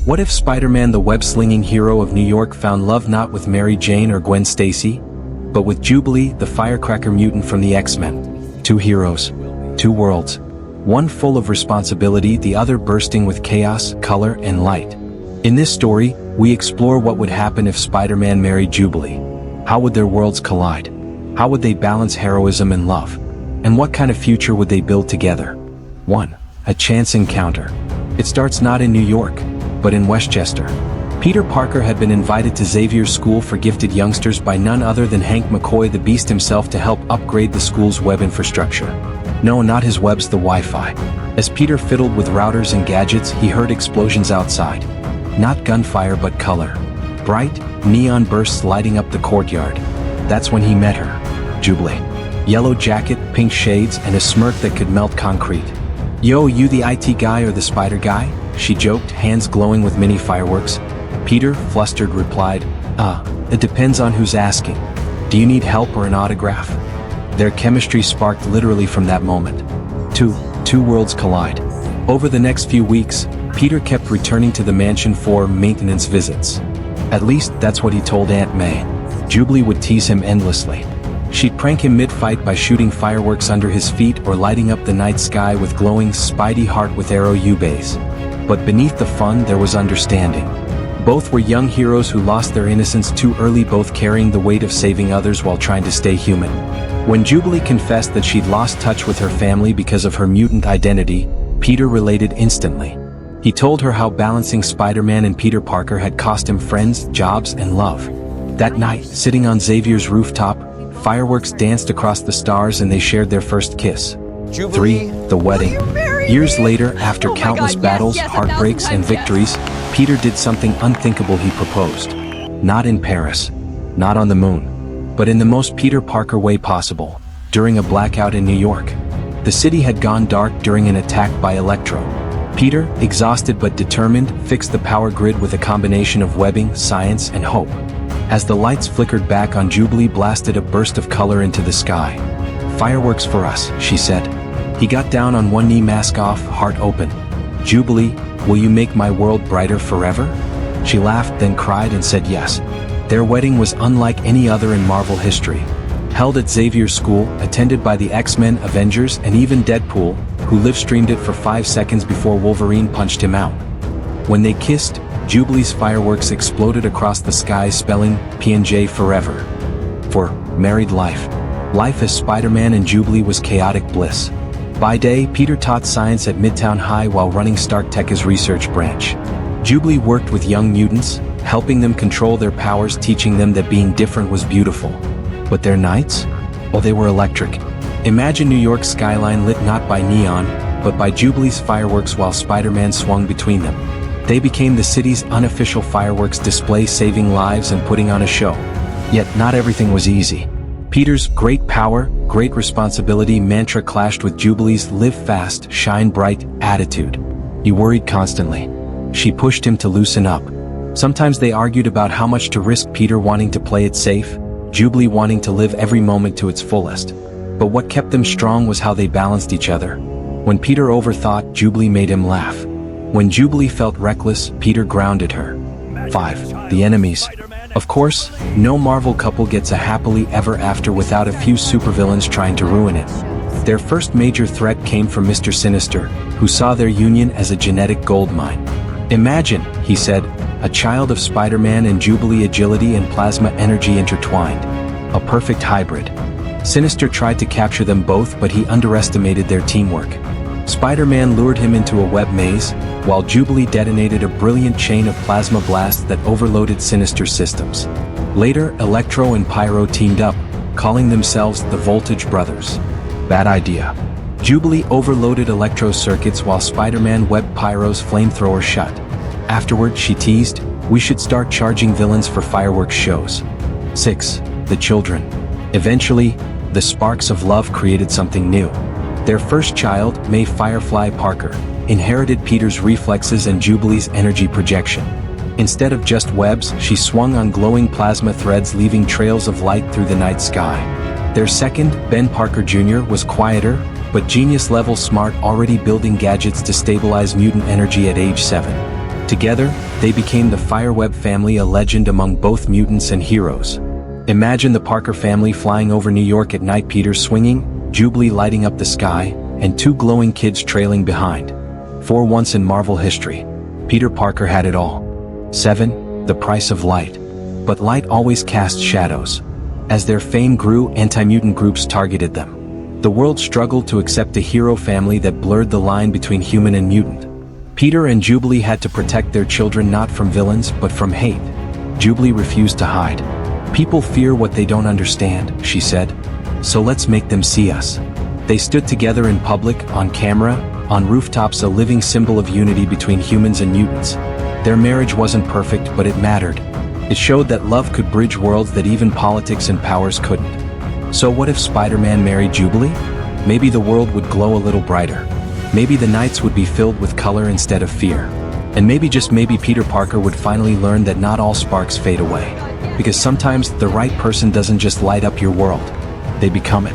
What if Spider-Man, the web-slinging hero of New York, found love not with Mary Jane or Gwen Stacy, but with Jubilee, the firecracker mutant from the X-Men? Two heroes, two worlds, one full of responsibility, the other bursting with chaos, color, and light. In this story, we explore what would happen if Spider-Man married Jubilee. How would their worlds collide? How would they balance heroism and love? And what kind of future would they build together? 1. A chance encounter. It starts not in New York, but in Westchester. Peter Parker had been invited to Xavier's school for gifted youngsters by none other than Hank McCoy, the Beast himself, to help upgrade the school's web infrastructure. No, not his webs, the Wi-Fi. As Peter fiddled with routers and gadgets, he heard explosions outside. Not gunfire but color. Bright, neon bursts lighting up the courtyard. That's when he met her. Jubilee. Yellow jacket, pink shades, and a smirk that could melt concrete. "Yo, you the IT guy or the spider guy?" she joked, hands glowing with mini fireworks. Peter, flustered, replied, It depends on who's asking. Do you need help or an autograph?" Their chemistry sparked literally from that moment. Two worlds collide. Over the next few weeks, Peter kept returning to the mansion for maintenance visits. At least, that's what he told Aunt May. Jubilee would tease him endlessly. She'd prank him mid-fight by shooting fireworks under his feet or lighting up the night sky with glowing Spidey heart with arrow U-bays. But beneath the fun, there was understanding. Both were young heroes who lost their innocence too early, both carrying the weight of saving others while trying to stay human. When Jubilee confessed that she'd lost touch with her family because of her mutant identity, Peter related instantly. He told her how balancing Spider-Man and Peter Parker had cost him friends, jobs, and love. That night, sitting on Xavier's rooftop, fireworks danced across the stars and they shared their first kiss. Jubilee, 3. The wedding. Years later, after countless battles, yes, heartbreaks, and 1,000 times victories, Peter did something unthinkable. He proposed. Not in Paris, not on the moon, but in the most Peter Parker way possible, during a blackout in New York. The city had gone dark during an attack by Electro. Peter, exhausted but determined, fixed the power grid with a combination of webbing, science, and hope. As the lights flickered back on, Jubilee blasted a burst of color into the sky. "Fireworks for us," she said. He got down on one knee, mask off, heart open. "Jubilee, will you make my world brighter forever?" She laughed, then cried and said yes. Their wedding was unlike any other in Marvel history. Held at Xavier's school, attended by the X-Men, Avengers, and even Deadpool, who live-streamed it for 5 seconds before Wolverine punched him out. When they kissed, Jubilee's fireworks exploded across the sky, spelling P&J forever. For married life. Life as Spider-Man and Jubilee was chaotic bliss. By day, Peter taught science at Midtown High while running Stark Tech's research branch. Jubilee worked with young mutants, helping them control their powers, teaching them that being different was beautiful. But their nights? Oh, they were electric. Imagine New York's skyline lit not by neon, but by Jubilee's fireworks while Spider-Man swung between them. They became the city's unofficial fireworks display, saving lives and putting on a show. Yet not everything was easy. Peter's great power, great responsibility mantra clashed with Jubilee's live fast, shine bright attitude. He worried constantly. She pushed him to loosen up. Sometimes they argued about how much to risk, Peter wanting to play it safe, Jubilee wanting to live every moment to its fullest. But what kept them strong was how they balanced each other. When Peter overthought, Jubilee made him laugh. When Jubilee felt reckless, Peter grounded her. 5. The enemies. Of course, no Marvel couple gets a happily ever after without a few supervillains trying to ruin it. Their first major threat came from Mr. Sinister, who saw their union as a genetic goldmine. "Imagine," he said, "a child of Spider-Man and Jubilee, agility and plasma energy intertwined. A perfect hybrid." Sinister tried to capture them both, but he underestimated their teamwork. Spider-Man lured him into a web maze, while Jubilee detonated a brilliant chain of plasma blasts that overloaded Sinister's systems. Later, Electro and Pyro teamed up, calling themselves the Voltage Brothers. Bad idea. Jubilee overloaded Electro's circuits while Spider-Man webbed Pyro's flamethrower shut. Afterward, she teased, "We should start charging villains for fireworks shows." 6. The children. Eventually, the sparks of love created something new. Their first child, May Firefly Parker, inherited Peter's reflexes and Jubilee's energy projection. Instead of just webs, she swung on glowing plasma threads, leaving trails of light through the night sky. Their second, Ben Parker Jr., was quieter, but genius-level smart, already building gadgets to stabilize mutant energy at age 7. Together, they became the Fireweb family, a legend among both mutants and heroes. Imagine the Parker family flying over New York at night, Peter swinging, Jubilee lighting up the sky, and two glowing kids trailing behind. For once in Marvel history, Peter Parker had it all. 7. The price of light. But light always casts shadows. As their fame grew, anti-mutant groups targeted them. The world struggled to accept a hero family that blurred the line between human and mutant. Peter and Jubilee had to protect their children not from villains, but from hate. Jubilee refused to hide. "People fear what they don't understand," she said. "So let's make them see us." They stood together in public, on camera, on rooftops, a living symbol of unity between humans and mutants. Their marriage wasn't perfect, but it mattered. It showed that love could bridge worlds that even politics and powers couldn't. So what if Spider-Man married Jubilee? Maybe the world would glow a little brighter. Maybe the nights would be filled with color instead of fear. And maybe, just maybe, Peter Parker would finally learn that not all sparks fade away. Because sometimes the right person doesn't just light up your world, they become it.